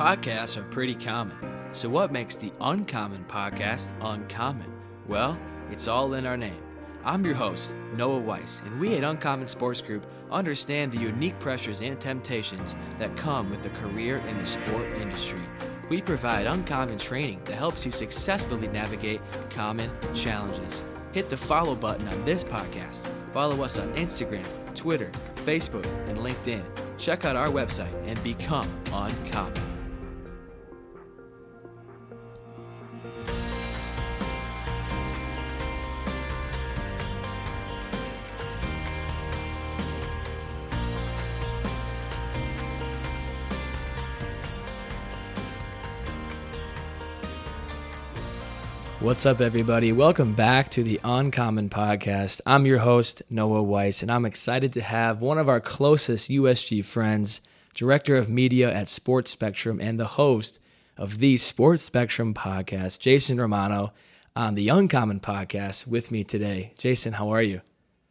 Podcasts are pretty common. So what makes the Uncommon podcast uncommon? Well, it's all in our name. I'm your host, Noah Weiss, and we at Uncommon Sports Group understand the unique pressures and temptations that come with a career in the sport industry. We provide uncommon training that helps you successfully navigate common challenges. Hit the follow button on this podcast. Follow us on Instagram, Twitter, Facebook, and LinkedIn. Check out our website and become uncommon. What's up, everybody? Welcome back to the Uncommon Podcast. I'm your host, Noah Weiss, and I'm excited to have one of our closest USG friends, Director of Media at Sports Spectrum and the host of the Sports Spectrum podcast, Jason Romano, on the Uncommon Podcast with me today. Jason, how are you?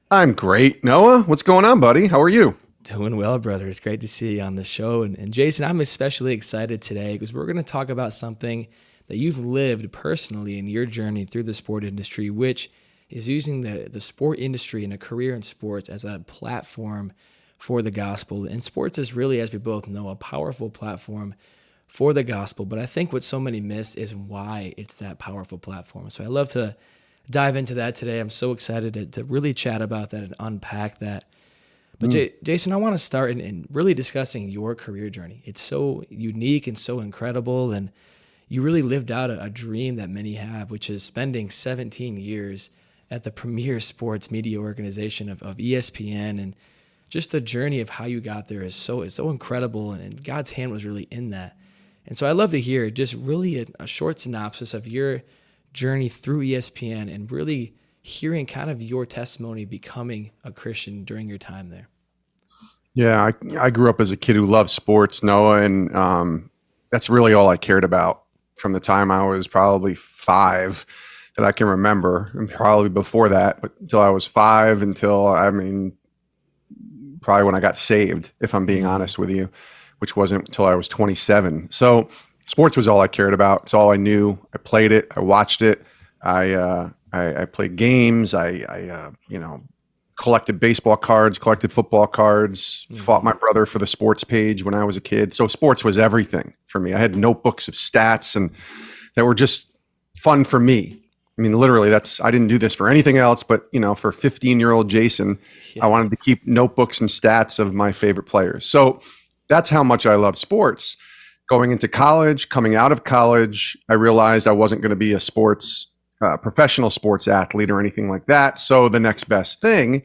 I'm great. Noah, what's going on, buddy? How are you? Doing well, brother. It's great to see you on the show. And Jason, I'm especially excited today because we're going to talk about something that you've lived personally in your journey through the sport industry, which is using the sport industry and a career in sports as a platform for the gospel. And sports is really, as we both know, a powerful platform for the gospel. But I think what so many miss is why it's that powerful platform. So I love to dive into that today. I'm so excited to really chat about that and unpack that. But Jason, I want to start in really discussing your career journey. It's so unique and so incredible, and you really lived out a dream that many have, which is spending 17 years at the premier sports media organization of ESPN. And just the journey of how you got there is so incredible, and God's hand was really in that. And so I'd love to hear just really a short synopsis of your journey through ESPN and really hearing kind of your testimony becoming a Christian during your time there. Yeah, I grew up as a kid who loved sports, Noah, and that's really all I cared about from the time I was probably 5 that I can remember, and probably before that, but until I was 5, probably when I got saved, if I'm being honest with you, which wasn't until I was 27. So sports was all I cared about. It's all I knew. I played it. I watched it. I played games. I collected baseball cards, collected football cards, fought my brother for the sports page when I was a kid. So sports was everything for me. I had notebooks of stats and that were just fun for me. I mean, literally I didn't do this for anything else, but for 15-year-old Jason, I wanted to keep notebooks and stats of my favorite players. So that's how much I love sports. Going into college, coming out of college, I realized I wasn't going to be a professional sports athlete or anything like that. So the next best thing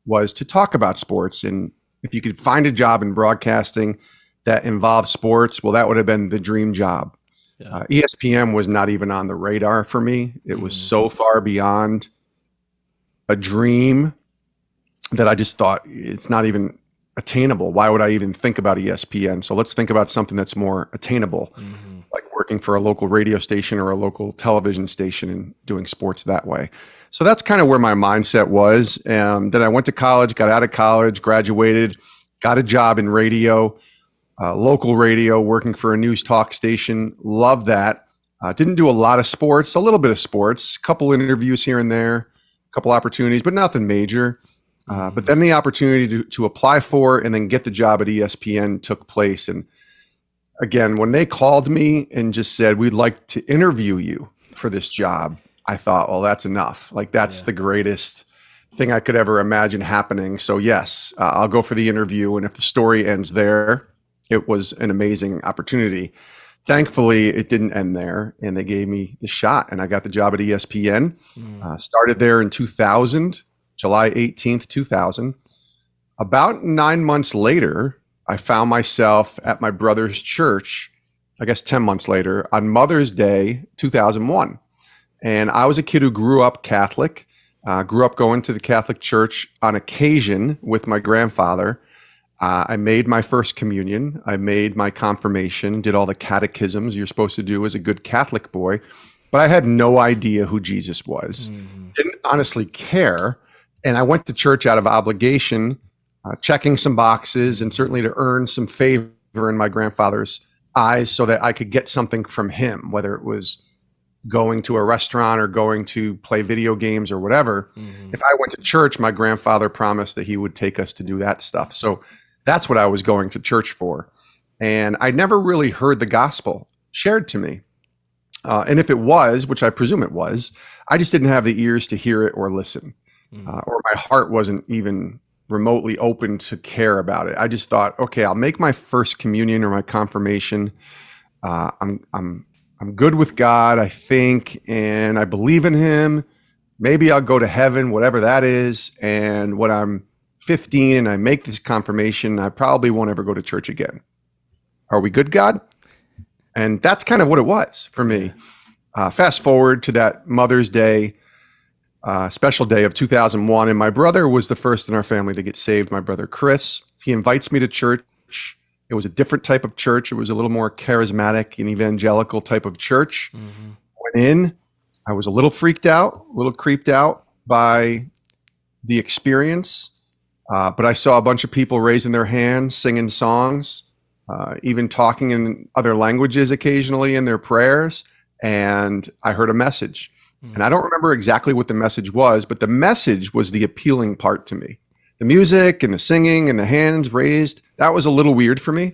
was to talk about sports. And if you could find a job in broadcasting that involved sports, well, that would have been the dream job. Yeah. ESPN was not even on the radar for me. It was so far beyond a dream that I just thought it's not even attainable. Why would I even think about ESPN? So let's think about something that's more attainable. Like working for a local radio station or a local television station and doing sports that way. So that's kind of where my mindset was. Then I went to college, got out of college, graduated, got a job in radio, local radio, working for a news talk station. Loved that. Didn't do a lot of sports, a little bit of sports, a couple interviews here and there, a couple opportunities, but nothing major. But then the opportunity to apply for and then get the job at ESPN took place. And again, when they called me and just said, we'd like to interview you for this job, I thought, well, that's enough. Like that's the greatest thing I could ever imagine happening. So yes, I'll go for the interview. And if the story ends there, it was an amazing opportunity. Thankfully, it didn't end there and they gave me the shot and I got the job at ESPN. Started there in 2000, July 18th, 2000. About 9 months later, I found myself at my brother's church, I guess 10 months later, on Mother's Day, 2001. And I was a kid who grew up Catholic, grew up going to the Catholic church on occasion with my grandfather. I made my first communion. I made my confirmation, did all the catechisms you're supposed to do as a good Catholic boy. But I had no idea who Jesus was. Didn't honestly care. And I went to church out of obligation, checking some boxes and certainly to earn some favor in my grandfather's eyes so that I could get something from him, whether it was going to a restaurant or going to play video games or whatever. Mm-hmm. If I went to church, my grandfather promised that he would take us to do that stuff. So that's what I was going to church for. And I never really heard the gospel shared to me. And if it was, which I presume it was, I just didn't have the ears to hear it or listen, or my heart wasn't even remotely open to care about it. I just thought, okay, I'll make my first communion or my confirmation. I'm good with God, I think, and I believe in him. Maybe I'll go to heaven, whatever that is. And when I'm 15 and I make this confirmation, I probably won't ever go to church again. Are we good, God? And that's kind of what it was for me. Fast forward to that Mother's Day, special day of 2001. And my brother was the first in our family to get saved, my brother Chris. He invites me to church. It was a different type of church. It was a little more charismatic and evangelical type of church. Mm-hmm. Went in. I was a little freaked out, a little creeped out by the experience. But I saw a bunch of people raising their hands, singing songs, even talking in other languages occasionally in their prayers. And I heard a message. Mm-hmm. And I don't remember exactly what the message was, but the message was the appealing part to me. The music and the singing and the hands raised, that was a little weird for me,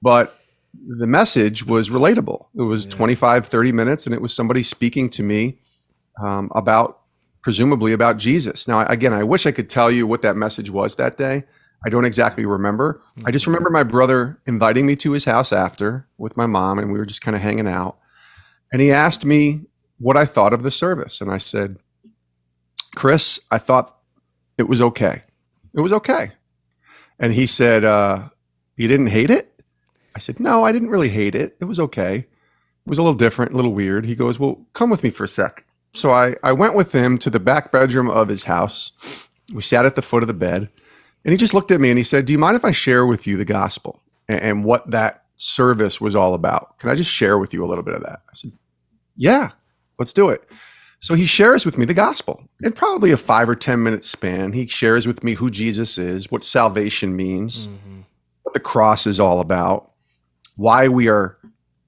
but the message was relatable. It was 25, 30 minutes, and it was somebody speaking to me presumably about Jesus. Now, again, I wish I could tell you what that message was that day. I don't exactly remember. I just remember my brother inviting me to his house after with my mom, and we were just kind of hanging out. And he asked me what I thought of the service. And I said, Chris, I thought it was okay. It was okay. And he said, you didn't hate it? I said, no, I didn't really hate it. It was okay. It was a little different, a little weird. He goes, well, come with me for a sec. So I went with him to the back bedroom of his house. We sat at the foot of the bed, and he just looked at me and he said, do you mind if I share with you the gospel and what that service was all about? Can I just share with you a little bit of that? I said, yeah, let's do it. So he shares with me the gospel in probably a 5 or 10 minute span. He shares with me who Jesus is, what salvation means, what the cross is all about, why we are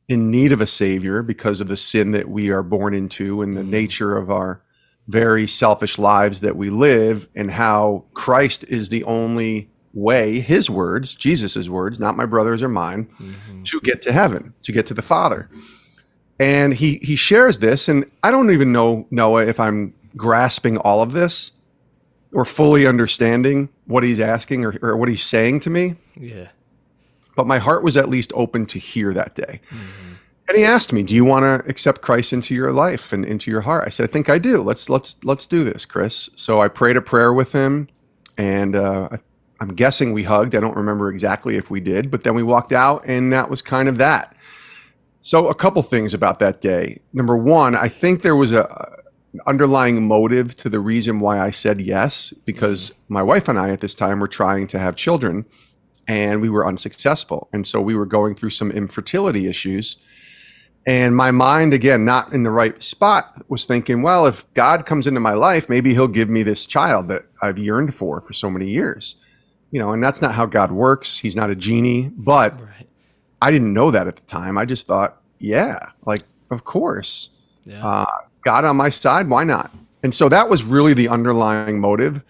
in need of a savior because of the sin that we are born into and the nature of our very selfish lives that we live, and how Christ is the only way, his words, Jesus's words, not my brother's or mine, to get to heaven, to get to the Father. And he shares this, and I don't even know, Noah, if I'm grasping all of this or fully understanding what he's asking or what he's saying to me. Yeah. But my heart was at least open to hear that day. And he asked me, do you want to accept Christ into your life and into your heart? I said, I think I do. Let's do this, Chris. So I prayed a prayer with him, and I'm guessing we hugged. I don't remember exactly if we did, but then we walked out, and that was kind of that. So a couple things about that day. Number one, I think there was an underlying motive to the reason why I said yes, because my wife and I at this time were trying to have children, and we were unsuccessful. And so we were going through some infertility issues. And my mind, again, not in the right spot, was thinking, well, if God comes into my life, maybe he'll give me this child that I've yearned for so many years. And that's not how God works. He's not a genie, but I didn't know that at the time. I just thought, yeah, like, of course. Yeah. God on my side, why not? And so that was really the underlying motive.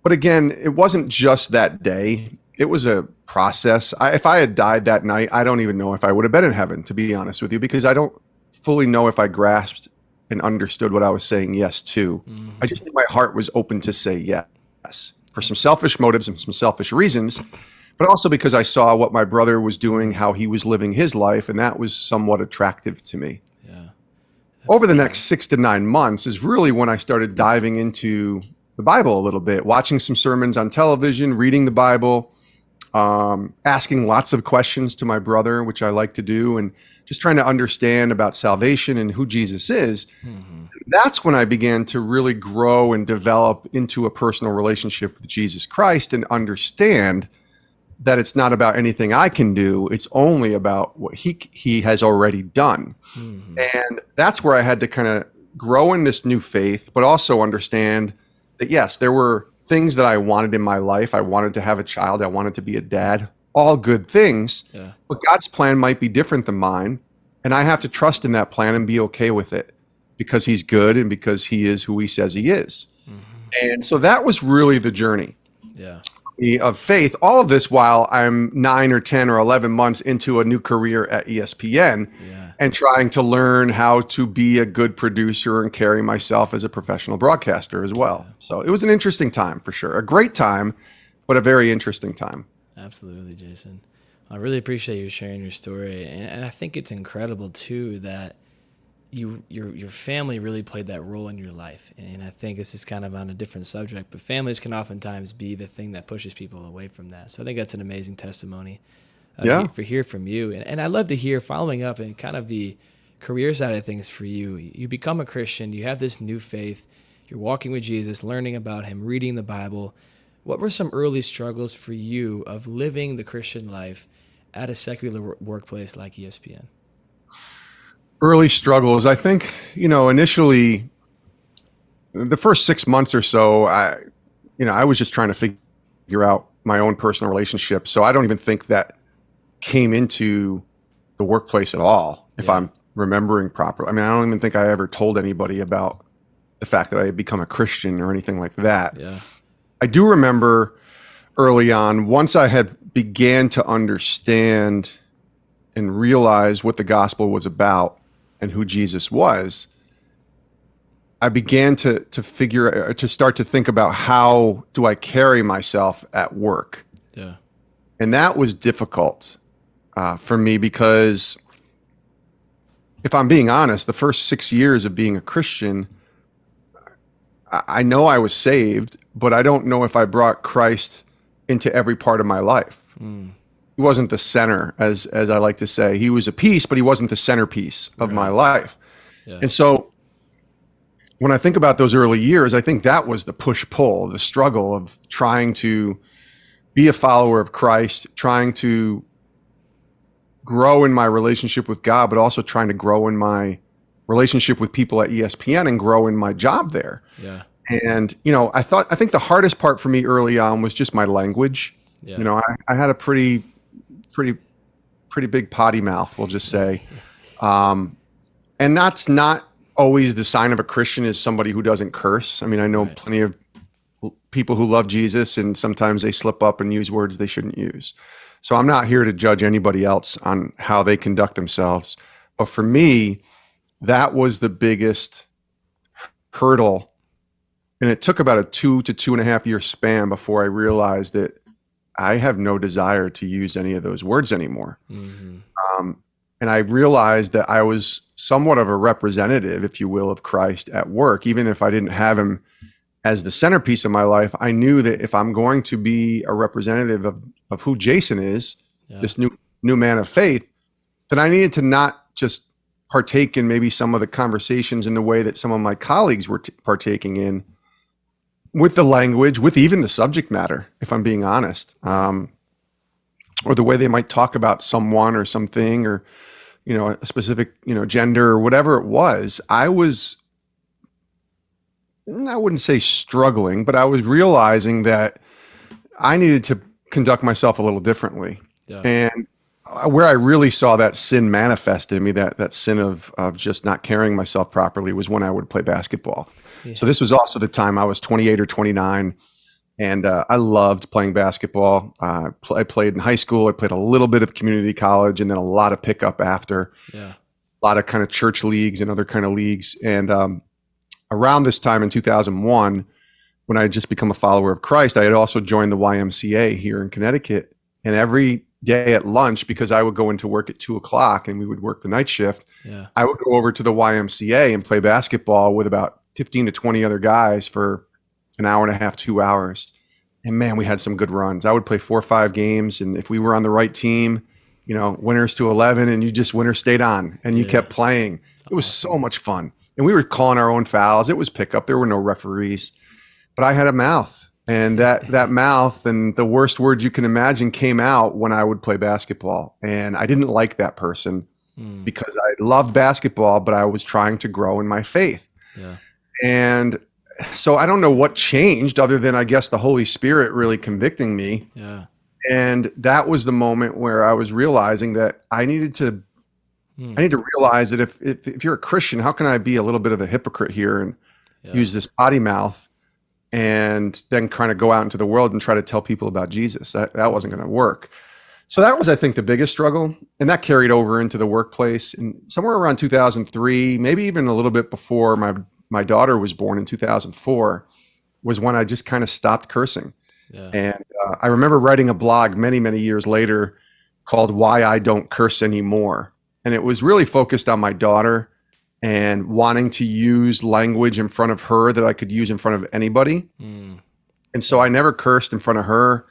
But again, it wasn't just that day. It was a process. If I had died that night, I don't even know if I would have been in heaven, to be honest with you, because I don't fully know if I grasped and understood what I was saying yes to. I just think my heart was open to say yes for some selfish motives and some selfish reasons, but also because I saw what my brother was doing, how he was living his life, and that was somewhat attractive to me. Yeah. Over the next 6 to 9 months is really when I started diving into the Bible a little bit, watching some sermons on television, reading the Bible, asking lots of questions to my brother, which I like to do, and just trying to understand about salvation and who Jesus is. That's when I began to really grow and develop into a personal relationship with Jesus Christ and understand that it's not about anything I can do. It's only about what he has already done. And that's where I had to kind of grow in this new faith, but also understand that, yes, there were things that I wanted in my life. I wanted to have a child. I wanted to be a dad. all good things, Yeah. but God's plan might be different than mine. And I have to trust in that plan and be okay with it because he's good and because he is who he says he is. Mm-hmm. And so that was really the journey Yeah. of faith. All of this while I'm 9 or 10 or 11 months into a new career at ESPN Yeah. and trying to learn how to be a good producer and carry myself as a professional broadcaster as well. Yeah. So it was an interesting time for sure. A great time, but a very interesting time. Absolutely, Jason. I really appreciate you sharing your story, and I think it's incredible too that your family really played that role in your life. And I think this is kind of on a different subject, but families can oftentimes be the thing that pushes people away from that. So I think that's an amazing testimony Yeah. to hear from you. And I'd love to hear, following up and kind of the career side of things for you. You become a Christian, you have this new faith, you're walking with Jesus, learning about him, reading the Bible. What were some early struggles for you of living the Christian life at a secular workplace like ESPN? Early struggles. I think, initially the first 6 months or so, I was just trying to figure out my own personal relationship. So I don't even think that came into the workplace at all, if Yeah. I'm remembering properly. I mean, I don't even think I ever told anybody about the fact that I had become a Christian or anything like that. Yeah. I do remember early on, once I had began to understand and realize what the gospel was about and who Jesus was, I began to start to think about how do I carry myself at work. Yeah. And that was difficult for me because if I'm being honest, the first 6 years of being a Christian, I know I was saved, but I don't know if I brought Christ into every part of my life. Mm. He wasn't the center, as I like to say. He was a piece, but he wasn't the centerpiece of my life. Yeah. And so when I think about those early years, I think that was the push-pull, the struggle of trying to be a follower of Christ, trying to grow in my relationship with God, but also trying to grow in my relationship with people at ESPN and grow in my job there. Yeah. And, I think the hardest part for me early on was just my language. Yeah. I had a pretty big potty mouth, we'll just say. And that's not always the sign of a Christian is somebody who doesn't curse. I mean, I know Right. plenty of people who love Jesus and sometimes they slip up and use words they shouldn't use. So I'm not here to judge anybody else on how they conduct themselves. But for me, that was the biggest hurdle. And it took about a 2 to 2.5 year span before I realized that I have no desire to use any of those words anymore. Mm-hmm. And I realized that I was somewhat of a representative, if you will, of Christ at work. Even if I didn't have him as the centerpiece of my life, I knew that if I'm going to be a representative of who Jason is, Yeah. this new man of faith, then I needed to not just partake in maybe some of the conversations in the way that some of my colleagues were partaking in, with the language, with even the subject matter, if I'm being honest, or the way they might talk about someone or something, or a specific gender or whatever it was. I wouldn't say struggling, but I was realizing that I needed to conduct myself a little differently. Yeah. And where I really saw that sin manifest in me, that sin of just not carrying myself properly, was when I would play basketball. Yeah. So this was also the time I was 28 or 29, and I loved playing basketball. I played in high school. I played a little bit of community college, and then a lot of pickup after. Yeah. A lot of kind of church leagues and other kind of leagues. And around this time in 2001, when I had just become a follower of Christ, I had also joined the YMCA here in Connecticut. And every day at lunch, because I would go into work at 2:00 and we would work the night shift, Yeah. I would go over to the YMCA and play basketball with about 15 to 20 other guys for an hour and a half, 2 hours. And man, we had some good runs. I would play 4 or 5 games. And if we were on the right team, winners to 11, and you just winner stayed on and you Yeah. kept playing. It was so much fun. And we were calling our own fouls. It was pickup. There were no referees, but I had a mouth, and that mouth and the worst words you can imagine came out when I would play basketball. And I didn't like that person because I loved basketball, but I was trying to grow in my faith. Yeah. And so I don't know what changed other than, I guess, the Holy Spirit really convicting me. Yeah. And that was the moment where I was realizing that Hmm. I need to realize that if you're a Christian, how can I be a little bit of a hypocrite here and Yeah. use this potty mouth and then kind of go out into the world and try to tell people about Jesus? That wasn't going to work. So that was, I think, the biggest struggle. And that carried over into the workplace. And somewhere around 2003, maybe even a little bit before my daughter was born in 2004, was when I just kind of stopped cursing. Yeah. And I remember writing a blog many, many years later called Why I Don't Curse Anymore. And it was really focused on my daughter and wanting to use language in front of her that I could use in front of anybody. Hmm. And so I never cursed in front of her.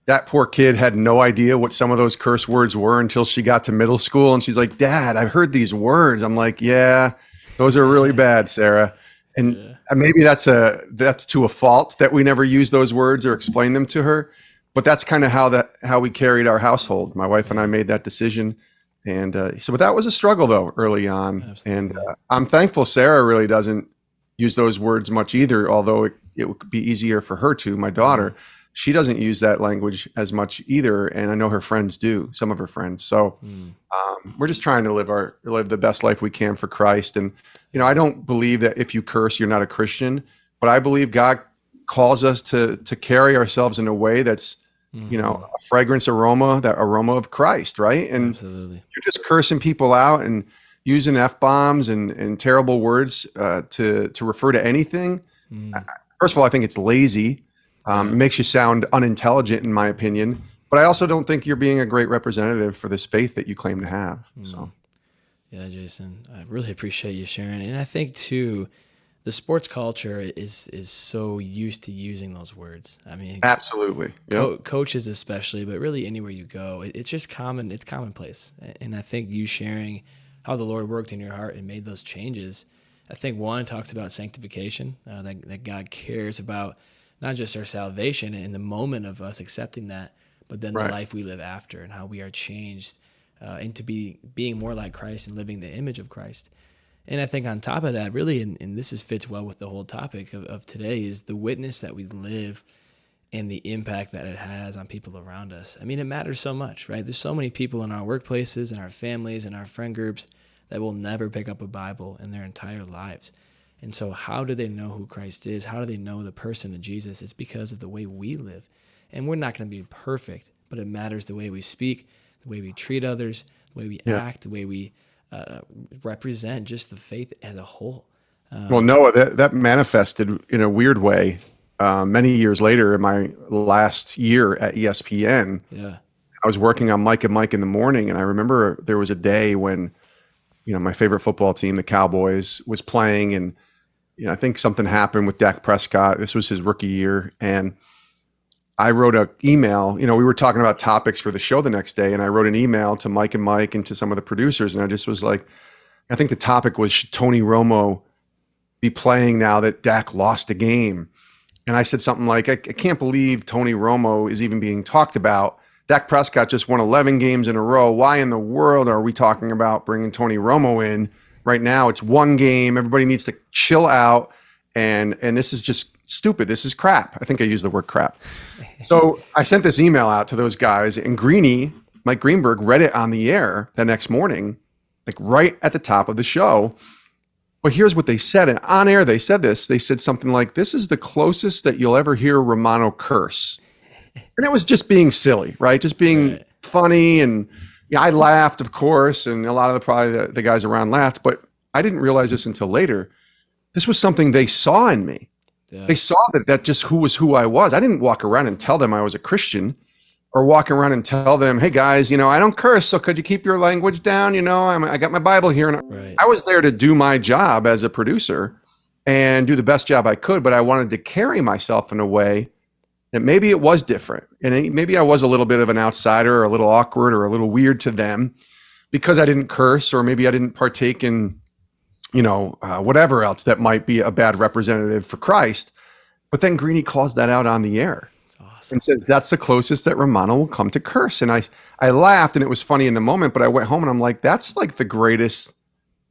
That poor kid had no idea what some of those curse words were until she got to middle school. And she's like, Dad, I've heard these words. I'm like, yeah, those are really bad, Sarah. And Yeah. maybe that's to a fault that we never use those words or explain them to her. But that's kind of how we carried our household. My wife and I made that decision. And but that was a struggle, though, early on. And Absolutely. I'm thankful Sarah really doesn't use those words much either, although it would be easier for her to. My Hmm. daughter, she doesn't use that language as much either. And I know her friends do, some of her friends. So Hmm. we're just trying to live the best life we can for Christ. And, I don't believe that if you curse, you're not a Christian, but I believe God calls us to carry ourselves in a way that's, Hmm. a fragrance aroma, that aroma of Christ, right? And Absolutely. you're just cursing people out and using F-bombs and terrible words to refer to anything. Hmm. First of all, I think it's lazy. It Yeah. makes you sound unintelligent, in my opinion. But I also don't think you're being a great representative for this faith that you claim to have. Hmm. So Yeah, Jason, I really appreciate you sharing. And I think too, the sports culture is so used to using those words. I mean, absolutely, yep, coaches especially, but really anywhere you go, it's just common. It's commonplace. And I think you sharing how the Lord worked in your heart and made those changes. I think one talks about sanctification, that God cares about not just our salvation and the moment of us accepting that, but then the right, life we live after and how we are changed into being more like Christ and living the image of Christ. And I think on top of that, really, and this fits well with the whole topic of today, is the witness that we live and the impact that it has on people around us. I mean, it matters so much, right? There's so many people in our workplaces, in our families, in our friend groups that will never pick up a Bible in their entire lives. And so, how do they know who Christ is? How do they know the person of Jesus? It's because of the way we live. And we're not going to be perfect, but it matters the way we speak, the way we treat others, the way we yeah. act, the way we uh, represent just the faith as a whole. Well, Noah, that manifested in a weird way many years later. In my last year at ESPN, Yeah. I was working on Mike and Mike in the morning, and I remember there was a day when my favorite football team, the Cowboys, was playing, and I think something happened with Dak Prescott. This was his rookie year, and I wrote an email. We were talking about topics for the show the next day, and I wrote an email to Mike and Mike and to some of the producers, and I just was like, I think the topic was, should Tony Romo be playing now that Dak lost a game? And I said something like, I can't believe Tony Romo is even being talked about. Dak Prescott just won 11 games in a row. Why in the world are we talking about bringing Tony Romo in right now? It's one game. Everybody needs to chill out. And this is just stupid. This is crap. I think I used the word crap. So I sent this email out to those guys, and Mike Greenberg, read it on the air the next morning, like right at the top of the show. But here's what they said. And on air, they said this. They said something like, this is the closest that you'll ever hear Romano curse. And it was just being silly, right? Just being Right. funny. And I laughed, of course. And a lot of the guys around laughed. But I didn't realize this until later. This was something they saw in me. Yeah. They saw that just who I was. I didn't walk around and tell them I was a Christian, or walk around and tell them, hey guys, I don't curse, so could you keep your language down? I got my Bible here. And Right. I was there to do my job as a producer and do the best job I could, but I wanted to carry myself in a way that maybe it was different. And maybe I was a little bit of an outsider, or a little awkward, or a little weird to them because I didn't curse, or maybe I didn't partake in, whatever else that might be a bad representative for Christ. But then Greeny calls that out on the air It's awesome. and said, that's the closest that Romano will come to curse. And I laughed, and it was funny in the moment, but I went home and I'm like, that's like the greatest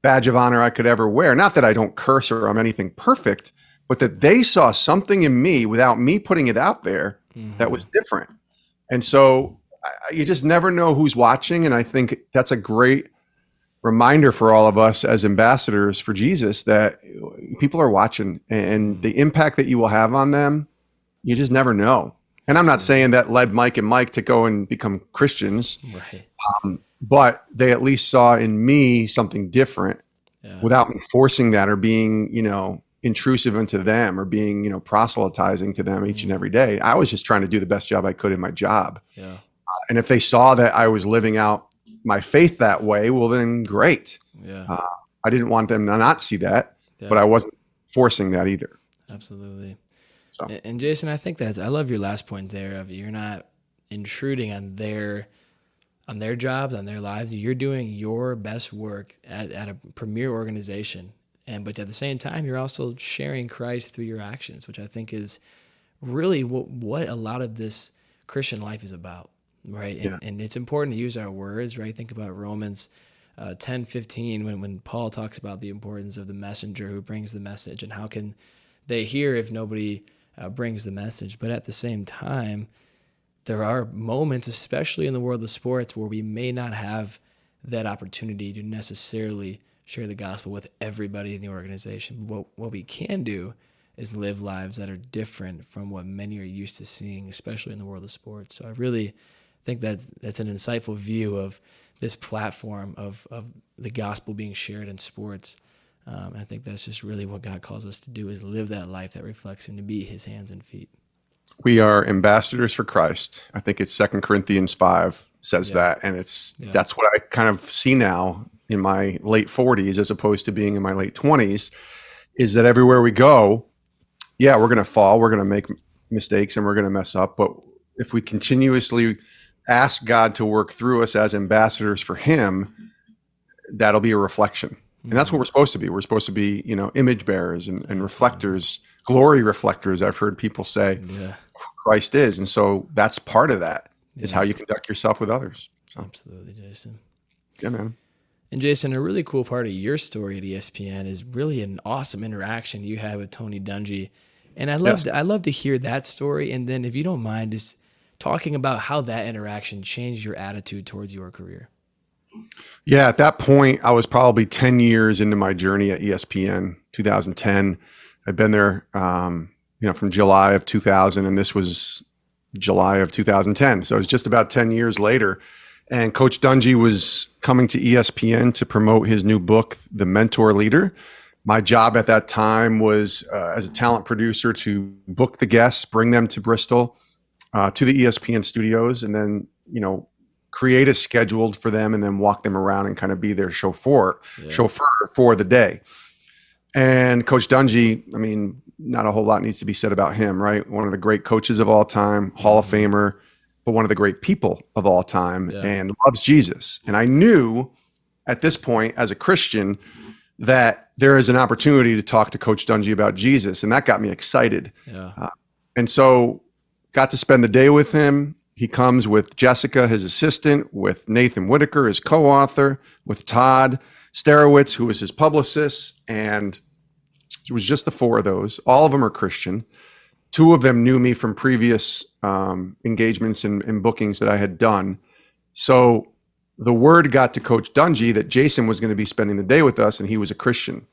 badge of honor I could ever wear. Not that I don't curse or I'm anything perfect, but that they saw something in me without me putting it out there that Hmm. was different. And so you just never know who's watching. And I think that's a great reminder for all of us as ambassadors for Jesus that people are watching, and the impact that you will have on them, you just never know. And I'm not saying that led Mike and Mike to go and become Christians, Right. but they at least saw in me something different Yeah. without me forcing that or being, intrusive into them or being, proselytizing to them each and every day. I was just trying to do the best job I could in my job. Yeah. And if they saw that I was living out my faith that way, well, then great. Yeah. I didn't want them to not see that, Yeah. but I wasn't forcing that either. Absolutely. So And Jason, I think I love your last point there of you're not intruding on their jobs, on their lives. You're doing your best work at a premier organization. But at the same time, you're also sharing Christ through your actions, which I think is really what a lot of this Christian life is about, right? And it's important to use our words, right? Think about Romans 10:15 when Paul talks about the importance of the messenger who brings the message and how can they hear if nobody brings the message. But at the same time, there are moments, especially in the world of sports, where we may not have that opportunity to necessarily share the gospel with everybody in the organization. What we can do is live lives that are different from what many are used to seeing, especially in the world of sports. So I really think that's an insightful view of this platform of the gospel being shared in sports. And I think that's just really what God calls us to do, is live that life that reflects him, to be his hands and feet. we are ambassadors for Christ. I think it's 2 Corinthians 5 says that. And that's what I kind of see now in my late 40s as opposed to being in my late 20s, is that everywhere we go, we're going to fall, we're going to make mistakes, and we're going to mess up. But if we continuously ask God to work through us as ambassadors for him, that'll be a reflection. And that's what we're supposed to be. We're supposed to be, image bearers and reflectors, glory reflectors, I've heard people say Christ is. And so that's part of that is how you conduct yourself with others. So. Absolutely, Jason. Yeah, man. And Jason, a really cool part of your story at ESPN is really an awesome interaction you had with Tony Dungy. And I'd love to hear that story. And then if you don't mind, just talking about how that interaction changed your attitude towards your career. Yeah, at that point, I was probably 10 years into my journey at ESPN, 2010. I'd been there, from July of 2000, and this was July of 2010. So it was just about 10 years later. And Coach Dungy was coming to ESPN to promote his new book, The Mentor Leader. My job at that time was as a talent producer to book the guests, bring them to Bristol, to the ESPN studios, and then, create a schedule for them and then walk them around and kind of be their chauffeur for the day. And Coach Dungy, not a whole lot needs to be said about him, right? One of the great coaches of all time, Hall of Famer, but one of the great people of all time, and loves Jesus. And I knew at this point as a Christian that there is an opportunity to talk to Coach Dungy about Jesus. And that got me excited. And so got to spend the day with him. He comes with Jessica, his assistant, with Nathan Whitaker, his co-author, with Todd Starowitz, who was his publicist. And it was just the four of those. All of them are Christian. Two of them knew me from previous engagements and bookings that I had done. So the word got to Coach Dungy that Jason was going to be spending the day with us, and he was a Christian.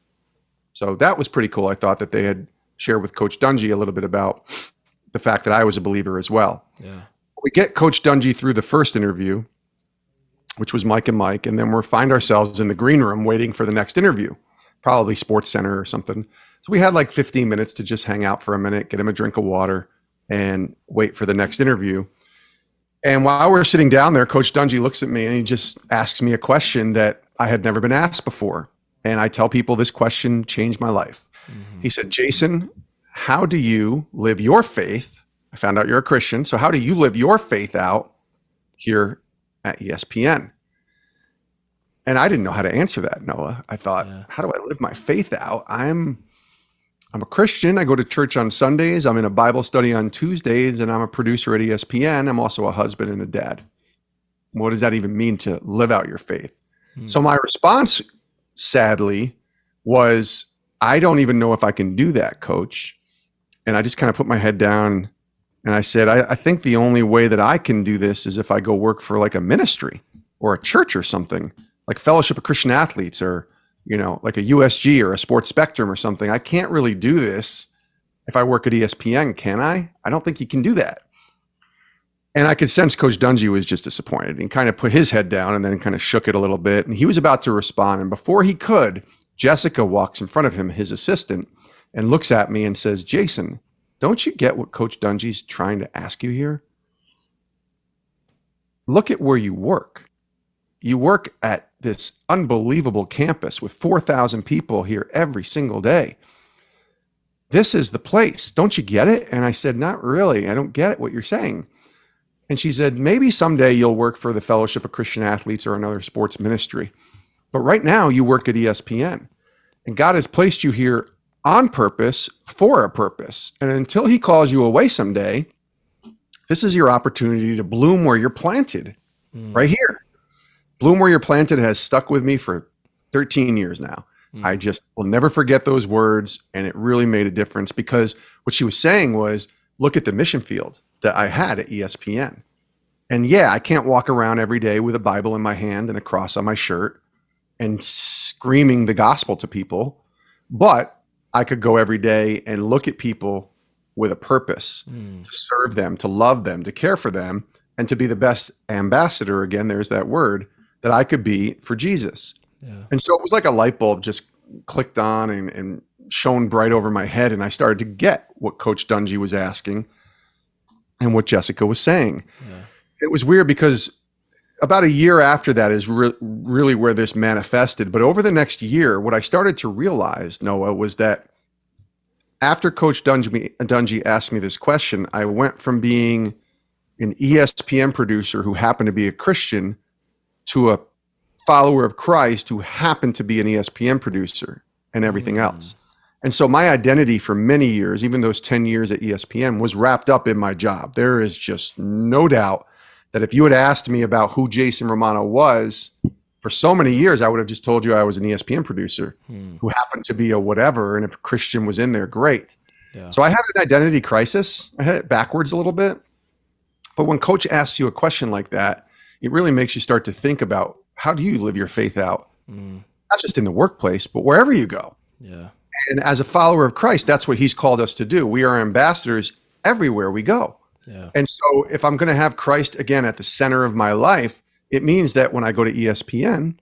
So that was pretty cool. I thought that they had shared with Coach Dungy a little bit about the fact that I was a believer as well. We get Coach Dungy through the first interview, which was Mike and Mike, and then we find ourselves in the green room waiting for the next interview, probably Sports Center or something. So we had like 15 minutes to just hang out for a minute, get him a drink of water, and wait for the next interview. And while we're sitting down there, Coach Dungy looks at me and he just asks me a question that I had never been asked before. And I tell people this question changed my life. He said, Jason, how do you live your faith? I found out you're a Christian. So how do you live your faith out here at ESPN? And I didn't know how to answer that, Noah. I thought, how do I live my faith out? I'm a Christian. I go to church on Sundays. I'm in a Bible study on Tuesdays, and I'm a producer at ESPN. I'm also a husband and a dad. What does that even mean to live out your faith? So my response, sadly, was, I don't even know if I can do that, Coach. And I just kind of put my head down And I said, I think the only way that I can do this is if I go work for like a ministry or a church or something, like Fellowship of Christian Athletes, or, like a USG or a Sports Spectrum or something. I can't really do this if I work at ESPN, can I? I don't think you can do that. And I could sense Coach Dungy was just disappointed and kind of put his head down and then kind of shook it a little bit. And he was about to respond. And before he could, Jessica walks in front of him, his assistant, and looks at me and says, Jason, don't you get what Coach Dungy's trying to ask you here? Look at where you work. You work at this unbelievable campus with 4,000 people here every single day. This is the place. Don't you get it? And I said, not really. I don't get what you're saying. And she said, maybe someday you'll work for the Fellowship of Christian Athletes or another sports ministry. But right now you work at ESPN. And God has placed you here on purpose for a purpose. And until he calls you away someday, this is your opportunity to bloom where you're planted, right here. Bloom where you're planted has stuck with me for 13 years now. I just will never forget those words. And it really made a difference, because what she was saying was, look at the mission field that I had at ESPN. And yeah, I can't walk around every day with a Bible in my hand and a cross on my shirt and screaming the gospel to people, but I could go every day and look at people with a purpose, to serve them, to love them, to care for them, and to be the best ambassador, again, there's that word, that I could be for Jesus. Yeah. And so it was like a light bulb just clicked on and shone bright over my head. And I started to get what Coach Dungy was asking and what Jessica was saying. Yeah. It was weird because about a year after that is really where this manifested. But over the next year, what I started to realize, Noah, was that after Coach Dungy asked me this question, I went from being an ESPN producer who happened to be a Christian to a follower of Christ who happened to be an ESPN producer and everything else. And so my identity for many years, even those 10 years at ESPN, was wrapped up in my job. There is just no doubt that if you had asked me about who Jason Romano was for so many years, I would have just told you I was an ESPN producer who happened to be a whatever. And if Christian was in there, great. Yeah. So I had an identity crisis. I had it backwards a little bit. But when Coach asks you a question like that, it really makes you start to think about, how do you live your faith out? Not just in the workplace, but wherever you go. Yeah. And as a follower of Christ, that's what he's called us to do. We are ambassadors everywhere we go. Yeah. And so if I'm going to have Christ again at the center of my life, it means that when I go to ESPN,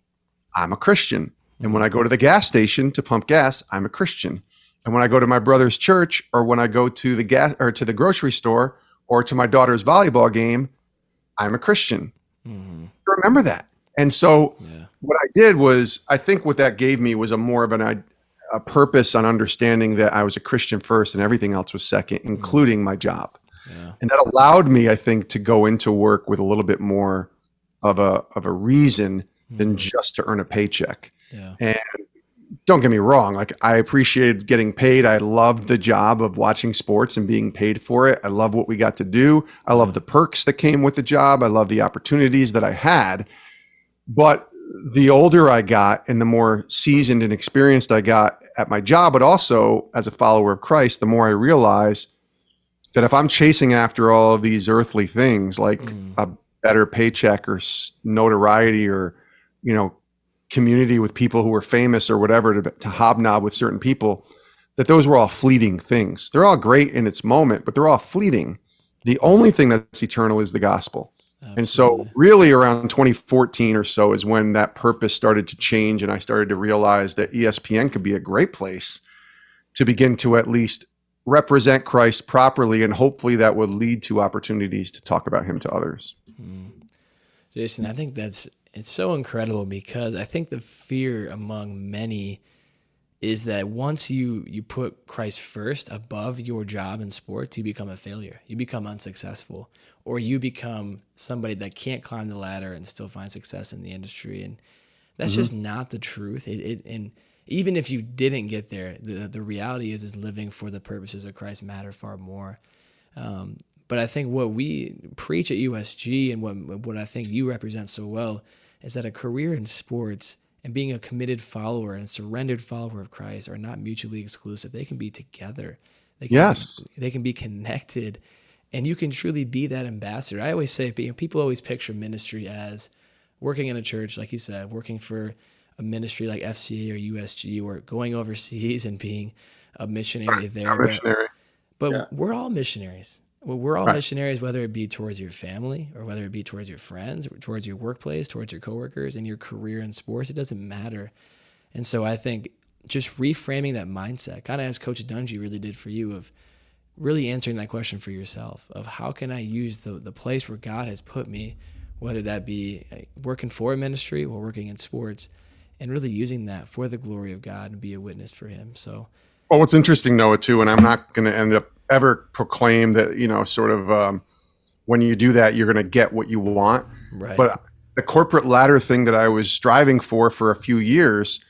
I'm a Christian. And when I go to the gas station to pump gas, I'm a Christian. And when I go to my brother's church, or when I go to the gas or to the grocery store or to my daughter's volleyball game, I'm a Christian. Remember that. And so what I did was, I think what that gave me was a more of a purpose on understanding that I was a Christian first and everything else was second, including my job. Yeah. And that allowed me, I think, to go into work with a little bit more of a reason than just to earn a paycheck. Yeah. And don't get me wrong, like, I appreciated getting paid. I loved the job of watching sports and being paid for it. I love what we got to do. I love the perks that came with the job. I love the opportunities that I had. But the older I got and the more seasoned and experienced I got at my job, but also as a follower of Christ, the more I realized that if I'm chasing after all of these earthly things, like a better paycheck or notoriety or, community with people who are famous or whatever, to hobnob with certain people, that those were all fleeting things. They're all great in its moment, but they're all fleeting. The only thing that's eternal is the gospel. Absolutely. And so really around 2014 or so is when that purpose started to change. And I started to realize that ESPN could be a great place to begin to at least represent Christ properly. And hopefully that would lead to opportunities to talk about him to others. Jason, I think it's so incredible, because I think the fear among many is that once you put Christ first above your job in sports, you become a failure. You become unsuccessful, or you become somebody that can't climb the ladder and still find success in the industry. And that's just not the truth. And even if you didn't get there, the reality is living for the purposes of Christ matter far more. But I think what we preach at USG and what I think you represent so well is that a career in sports and being a committed follower and a surrendered follower of Christ are not mutually exclusive. They can be together. They can be connected. And you can truly be that ambassador. I always say, people always picture ministry as working in a church, like you said, working for a ministry like FCA or USG, or going overseas and being a missionary there. A missionary. But Yeah. we're all missionaries. Well, we're all Right. missionaries, whether it be towards your family or whether it be towards your friends, or towards your workplace, towards your coworkers, and your career in sports. It doesn't matter. And so I think just reframing that mindset, kind of as Coach Dungy really did for you, of really answering that question for yourself of how can I use the place where God has put me, whether that be working for a ministry or working in sports, and really using that for the glory of God and be a witness for him. So, well, what's interesting, Noah, too, and I'm not going to end up ever proclaim that, sort of when you do that, you're going to get what you want. right. But the corporate ladder thing that I was striving for a few years,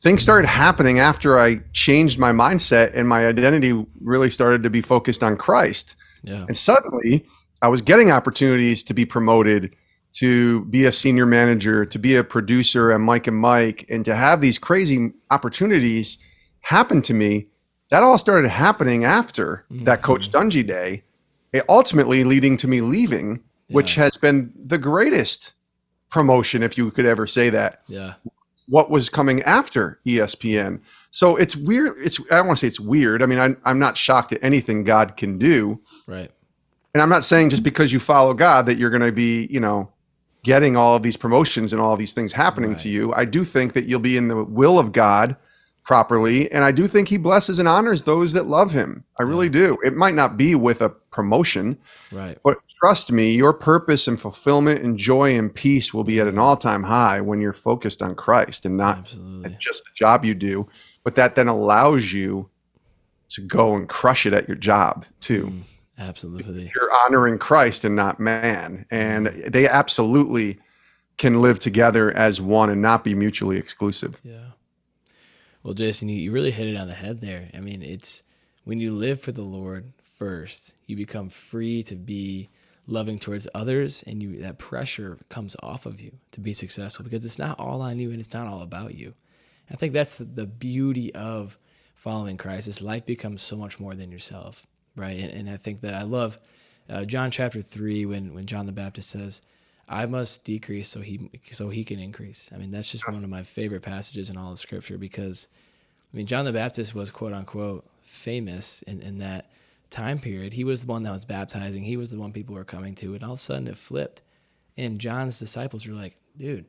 things started happening after I changed my mindset and my identity really started to be focused on Christ. Yeah. And suddenly I was getting opportunities to be promoted, to be a senior manager, to be a producer at Mike and Mike, and to have these crazy opportunities happen to me. That all started happening after that Coach Dungy day, ultimately leading to me leaving, which has been the greatest promotion, if you could ever say that. Yeah. What was coming after ESPN. So it's weird. I don't want to say it's weird. I mean, I'm not shocked at anything God can do. Right. And I'm not saying just because you follow God that you're going to be, getting all of these promotions and all of these things happening to you. I do think that you'll be in the will of God properly. And I do think he blesses and honors those that love him. I really do. It might not be with a promotion, Right. but trust me, your purpose and fulfillment and joy and peace will be at an all-time high when you're focused on Christ and not just the job you do. But that then allows you to go and crush it at your job too. Absolutely. You're honoring Christ and not man. And they absolutely can live together as one and not be mutually exclusive. Yeah. Well, Jason, you really hit it on the head there. I mean, it's when you live for the Lord first, you become free to be loving towards others, and that pressure comes off of you to be successful because it's not all on you and it's not all about you. I think that's the beauty of following Christ is life becomes so much more than yourself, right? And I think that I love John chapter 3 when John the Baptist says, I must decrease so he can increase. I mean, that's just one of my favorite passages in all of Scripture because, I mean, John the Baptist was quote unquote famous in that time period. He was the one that was baptizing. He was the one people were coming to, and all of a sudden it flipped. And John's disciples were like, dude,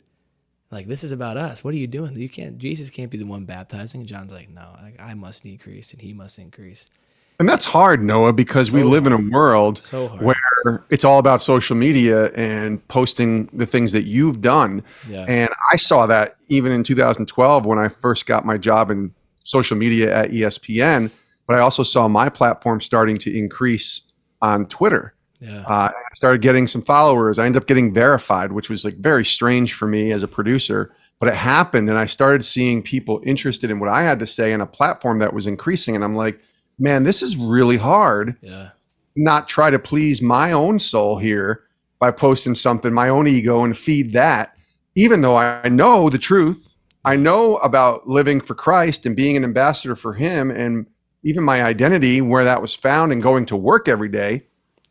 like this is about us. What are you doing? Jesus can't be the one baptizing. And John's like, no, I must decrease and he must increase. And that's hard, Noah, because we live in a world where it's all about social media and posting the things that you've done. Yeah. And I saw that even in 2012 when I first got my job in social media at ESPN, but I also saw my platform starting to increase on Twitter. Yeah. I started getting some followers. I ended up getting verified, which was like very strange for me as a producer, but it happened. And I started seeing people interested in what I had to say on a platform that was increasing. And I'm like, man, this is really hard. Yeah. Not try to please my own soul here by posting something, my own ego, and feed that, even though I know the truth. I know about living for Christ and being an ambassador for him and even my identity, where that was found and going to work every day.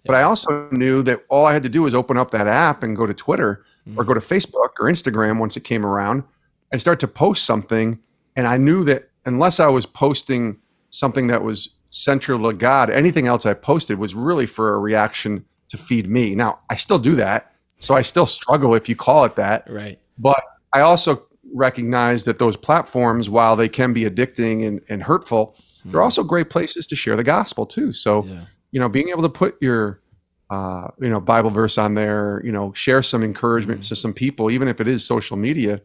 But I also knew that all I had to do was open up that app and go to Twitter or go to Facebook or Instagram once it came around and start to post something. And I knew that unless I was posting something that was central to God, anything else I posted was really for a reaction to feed me. Now, I still do that. So I still struggle, if you call it that. Right. But I also recognize that those platforms, while they can be addicting and hurtful, they're also great places to share the gospel too. So, being able to put your, Bible verse on there, share some encouragement to some people, even if it is social media,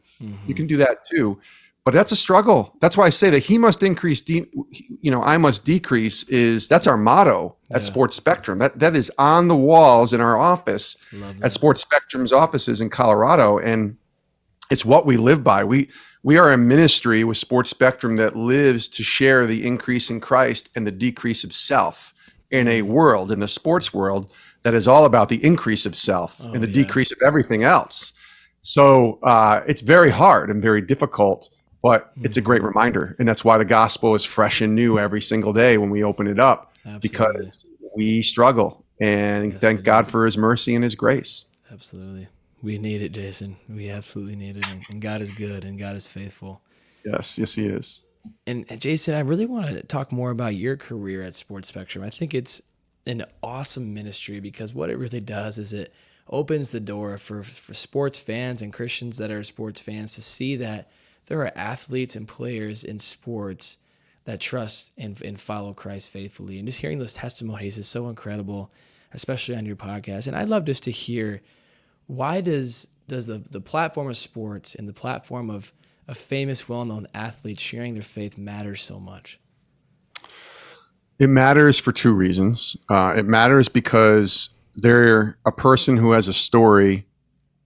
you can do that too. But that's a struggle. That's why I say that he must increase, I must decrease that's our motto at Sports Spectrum. That is on the walls in our office at Sports Spectrum's offices in Colorado. And it's what we live by. We are a ministry with Sports Spectrum that lives to share the increase in Christ and the decrease of self in a world, in the sports world, that is all about the increase of self and the decrease of everything else. So it's very hard and very difficult, but it's a great reminder. And that's why the gospel is fresh and new every single day when we open it up. Because we struggle And Yes, we thank do. God for his mercy and his grace. Absolutely. We need it, Jason. We absolutely need it. And God is good and God is faithful. Yes, yes, he is. And Jason, I really want to talk more about your career at Sports Spectrum. I think it's an awesome ministry because what it really does is it opens the door for sports fans and Christians that are sports fans to see that there are athletes and players in sports that trust and follow Christ faithfully. And just hearing those testimonies is so incredible, especially on your podcast. And I'd love just to hear, why does the platform of sports and the platform of famous, well-known athletes sharing their faith matter so much? It matters for two reasons. It matters because they're a person who has a story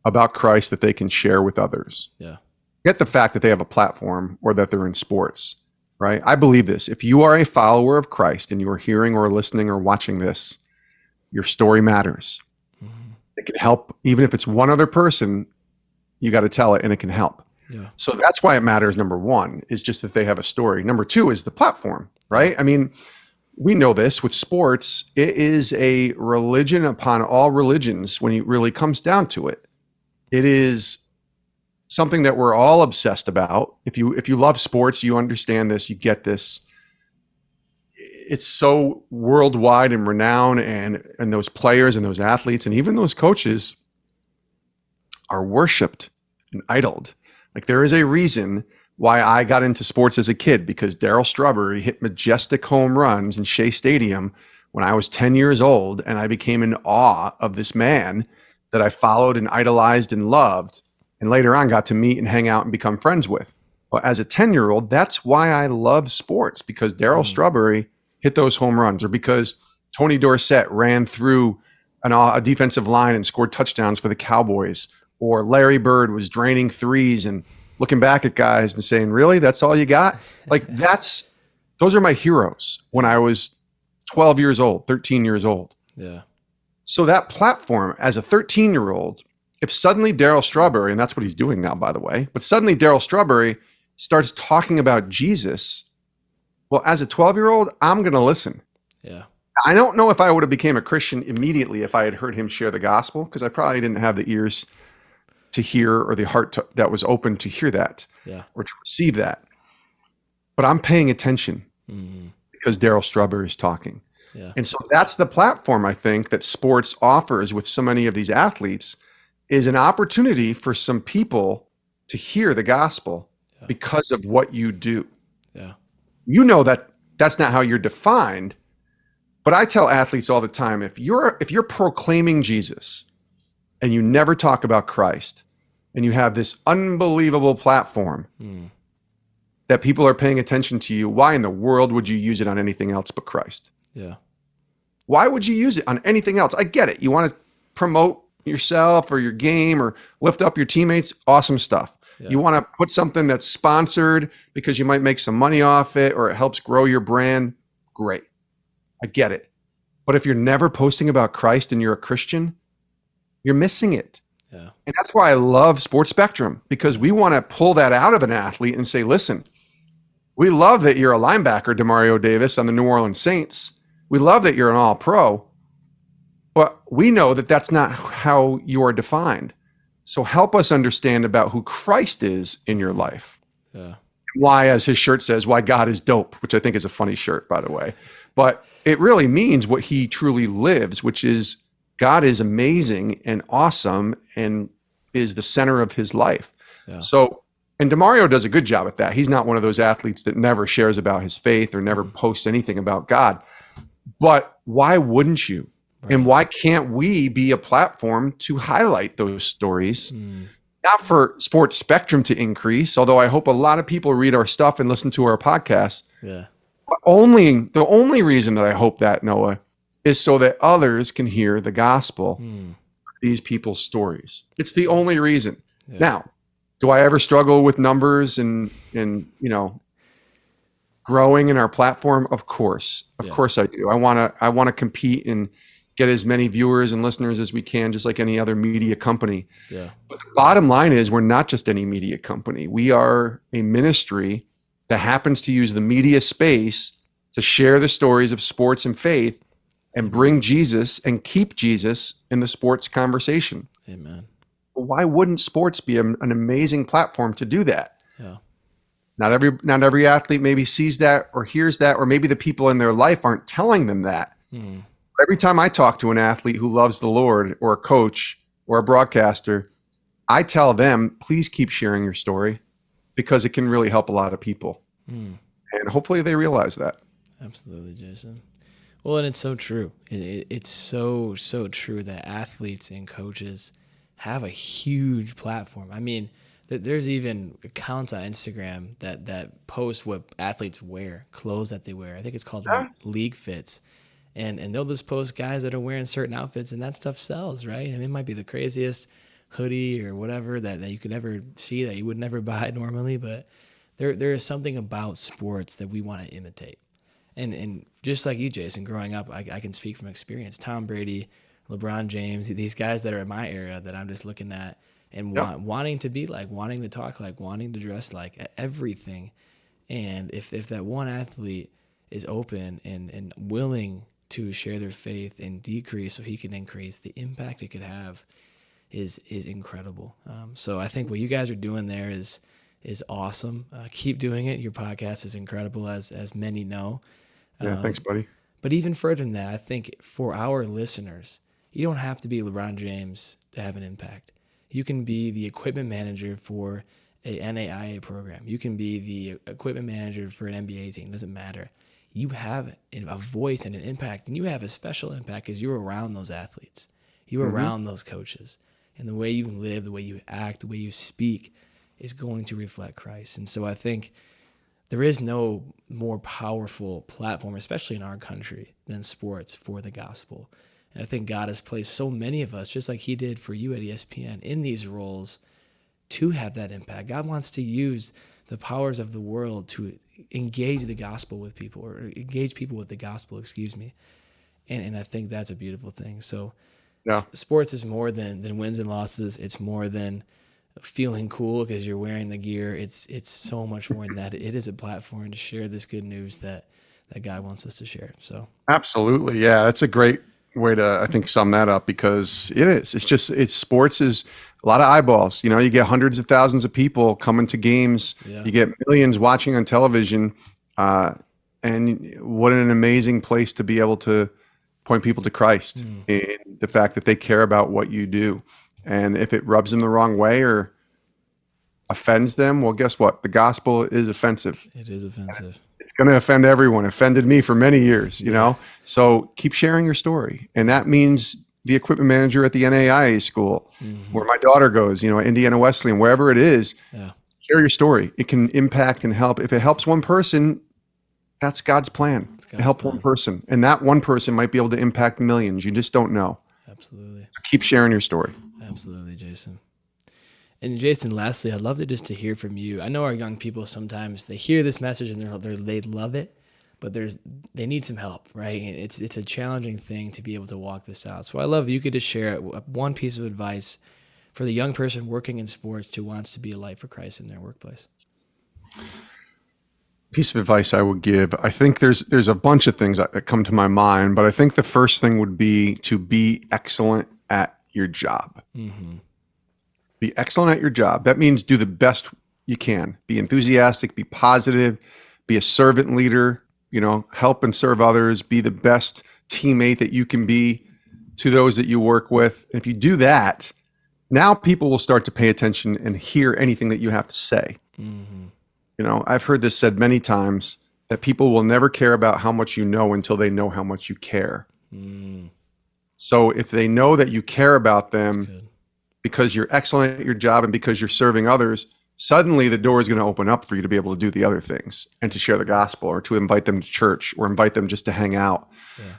about Christ that they can share with others. Yeah. Get the fact that they have a platform or that they're in sports, right? I believe this. If you are a follower of Christ and you are hearing or listening or watching this, your story matters. Mm-hmm. It can help, even if it's one other person, you got to tell it and it can help. Yeah. So that's why it matters. Number one is just that they have a story. Number two is the platform, right? I mean, we know this with sports. It is a religion upon all religions when it really comes down to it. It is something that we're all obsessed about. If you love sports, you understand this, you get this. It's so worldwide and renowned, and those players and those athletes and even those coaches are worshipped and idoled. Like, there is a reason why I got into sports as a kid, because Darryl Strawberry hit majestic home runs in Shea Stadium when I was 10 years old, and I became in awe of this man that I followed and idolized and loved, and later on got to meet and hang out and become friends with. But as a 10-year-old, that's why I love sports, because Darryl Strawberry hit those home runs, or because Tony Dorsett ran through a defensive line and scored touchdowns for the Cowboys, or Larry Bird was draining threes and looking back at guys and saying, really, that's all you got? Like, those are my heroes when I was 12 years old, 13 years old. Yeah. So that platform as a 13-year-old, if suddenly Darryl Strawberry, and that's what he's doing now, by the way, but suddenly Darryl Strawberry starts talking about Jesus, well, as a 12-year-old, I'm going to listen. Yeah. I don't know if I would have became a Christian immediately if I had heard him share the gospel, because I probably didn't have the ears to hear or the heart that was open to hear that, or to receive that. But I'm paying attention because Darryl Strawberry is talking. Yeah. And so that's the platform, I think, that sports offers with so many of these athletes, is an opportunity for some people to hear the gospel because of what you do. Yeah. You know that that's not how you're defined, but I tell athletes all the time, if you're proclaiming Jesus and you never talk about Christ, and you have this unbelievable platform that people are paying attention to you, why in the world would you use it on anything else but Christ? Yeah. Why would you use it on anything else? I get it. You want to promote yourself or your game or lift up your teammates. Awesome stuff. Yeah. You want to put something that's sponsored because you might make some money off it, or it helps grow your brand. Great. I get it. But if you're never posting about Christ and you're a Christian, you're missing it. Yeah. And that's why I love Sports Spectrum, because we want to pull that out of an athlete and say, listen, we love that you're a linebacker, Demario Davis, on the New Orleans Saints. We love that you're an all-pro, but we know that that's not how you are defined. So help us understand about who Christ is in your life. Yeah. Why, as his shirt says, why God is dope, which I think is a funny shirt, by the way. But it really means what he truly lives, which is God is amazing and awesome and is the center of his life. Yeah. So, and Demario does a good job at that. He's not one of those athletes that never shares about his faith or never posts anything about God. But why wouldn't you? Right. And why can't we be a platform to highlight those stories? Not for Sports Spectrum to increase, although I hope a lot of people read our stuff and listen to our podcast. Yeah. But the only reason that I hope that, Noah, is so that others can hear the gospel, these people's stories. It's the only reason. Yeah. Now, do I ever struggle with numbers and growing in our platform? Of course. Of course I do. I want to compete and get as many viewers and listeners as we can, just like any other media company. Yeah. But the bottom line is, we're not just any media company. We are a ministry that happens to use the media space to share the stories of sports and faith and Amen. bring Jesus and keep Jesus in the sports conversation. Amen. Why wouldn't sports be an amazing platform to do that? Yeah. Not every athlete maybe sees that or hears that, or maybe the people in their life aren't telling them that. Mm. Every time I talk to an athlete who loves the Lord or a coach or a broadcaster, I tell them, please keep sharing your story because it can really help a lot of people. Mm. And hopefully they realize that. Absolutely, Jason. Well, and it's so true. It's so true that athletes and coaches have a huge platform. I mean, there's even accounts on Instagram that post what athletes wear, clothes that they wear. I think it's called League Fits. And they'll just post guys that are wearing certain outfits, and that stuff sells, right? I mean, it might be the craziest hoodie or whatever that you could ever see that you would never buy normally, but there is something about sports that we want to imitate. And just like you, Jason, growing up, I can speak from experience. Tom Brady, LeBron James, these guys that are in my era that I'm just looking at and wanting to be like, wanting to talk like, wanting to dress like, everything. And if that one athlete is open and willing to share their faith and decrease so he can increase, the impact it could have is incredible. So I think what you guys are doing there is awesome. Keep doing it. Your podcast is incredible, as many know. Yeah, thanks, buddy. But even further than that, I think for our listeners, you don't have to be LeBron James to have an impact. You can be the equipment manager for a NAIA program. You can be the equipment manager for an NBA team. It doesn't matter. You have a voice and an impact, and you have a special impact because you're around those athletes. You're around those coaches. And the way you live, the way you act, the way you speak is going to reflect Christ. And so I think there is no more powerful platform, especially in our country, than sports for the gospel. And I think God has placed so many of us, just like he did for you at ESPN, in these roles to have that impact. God wants to use the powers of the world to engage the gospel with people, or engage people with the gospel, And I think that's a beautiful thing. So sports is more than wins and losses. It's more than feeling cool because you're wearing the gear. It's so much more than that. It is a platform to share this good news that God wants us to share. So Absolutely. Yeah, that's a great way to, I think, sum that up, because it's sports is a lot of eyeballs. You get hundreds of thousands of people coming to games. Yeah. You get millions watching on television. And what an amazing place to be able to point people to Christ and the fact that they care about what you do. And if it rubs them the wrong way or offends them, well, guess what? The gospel is offensive. It is offensive. It's going to offend everyone. It offended me for many years, you know? So keep sharing your story. And that means the equipment manager at the NAIA school, where my daughter goes, Indiana Wesleyan, wherever it is, share your story. It can impact and help. If it helps one person, that's God's plan. To help one person. And that one person might be able to impact millions. You just don't know. Absolutely. So keep sharing your story. Absolutely, Jason. And Jason, lastly, I'd love to hear from you. I know our young people sometimes they hear this message and they love it, but they need some help, right? And it's a challenging thing to be able to walk this out. So I love if you could just share one piece of advice for the young person working in sports who wants to be a light for Christ in their workplace. Piece of advice I would give. I think there's a bunch of things that come to my mind, but I think the first thing would be to be excellent at your job. Be excellent at your job. That means do the best you can. Be enthusiastic, be positive, be a servant leader, help and serve others, be the best teammate that you can be to those that you work with. And if you do that, now people will start to pay attention and hear anything that you have to say. I've heard this said many times that people will never care about how much you know until they know how much you care. So if they know that you care about them because you're excellent at your job and because you're serving others, suddenly the door is going to open up for you to be able to do the other things and to share the gospel or to invite them to church or invite them just to hang out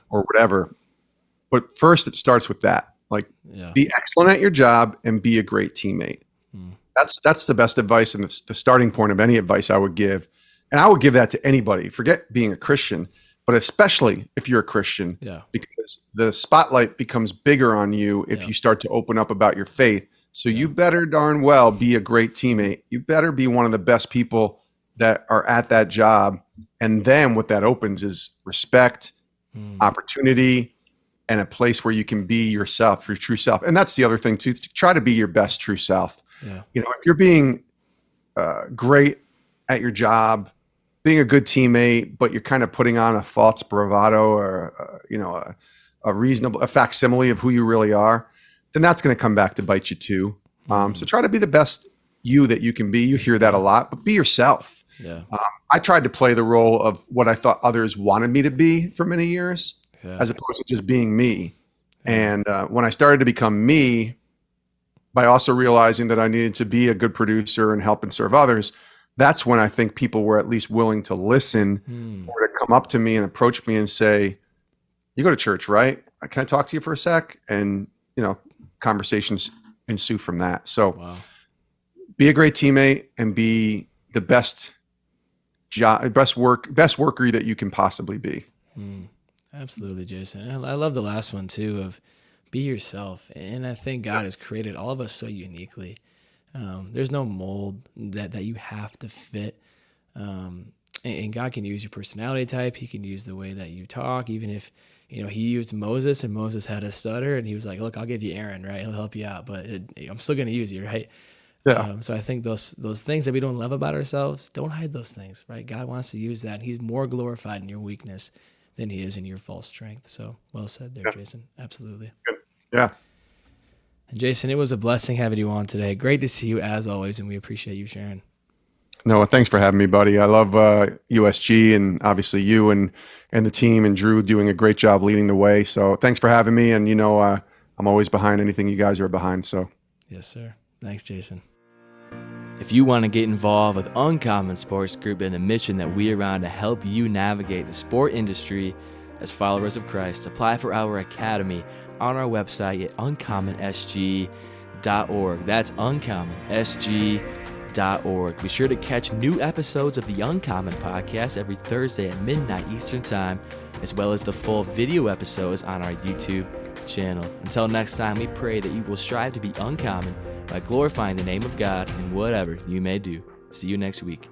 or whatever. But first it starts with that. Be excellent at your job and be a great teammate. That's the best advice and the starting point of any advice I would give. And I would give that to anybody. Forget being a Christian, but especially if you're a Christian, because the spotlight becomes bigger on you if you start to open up about your faith. So you better darn well be a great teammate. You better be one of the best people that are at that job. And then what that opens is respect, opportunity, and a place where you can be yourself, your true self. And that's the other thing too. Try to be your best true self. Yeah. If you're being great at your job, being a good teammate, but you're kind of putting on a false bravado or a facsimile of who you really are, then that's going to come back to bite you too. So try to be the best you that you can be. You hear that a lot, but be yourself. Yeah. I tried to play the role of what I thought others wanted me to be for many years, as opposed to just being me. And when I started to become me, by also realizing that I needed to be a good producer and help and serve others, that's when I think people were at least willing to listen or to come up to me and approach me and say, "You go to church, right? Can I talk to you for a sec?" And, conversations ensue from that. So be a great teammate and be the best worker that you can possibly be. Absolutely, Jason. And I love the last one too, of be yourself. And I think God has created all of us so uniquely. There's no mold that you have to fit. And God can use your personality type. He can use the way that you talk, even if, he used Moses and Moses had a stutter and he was like, "Look, I'll give you Aaron, right? He'll help you out, but I'm still going to use you," right? Yeah. So I think those things that we don't love about ourselves, don't hide those things, right? God wants to use that. He's more glorified in your weakness than he is in your false strength. So well said there, Jason. Absolutely. Good. Yeah. And Jason, it was a blessing having you on today. Great to see you as always, and we appreciate you sharing. No, thanks for having me, buddy. I love USG and obviously you and the team and Drew doing a great job leading the way. So thanks for having me. And, I'm always behind anything you guys are behind. So yes, sir. Thanks, Jason. If you want to get involved with Uncommon Sports Group and the mission that we are on to help you navigate the sport industry as followers of Christ, apply for our academy on our website at uncommonsg.org. That's uncommonsg.org. Be sure to catch new episodes of the Uncommon Podcast every Thursday at midnight Eastern Time, as well as the full video episodes on our YouTube channel. Until next time, we pray that you will strive to be uncommon by glorifying the name of God in whatever you may do. See you next week.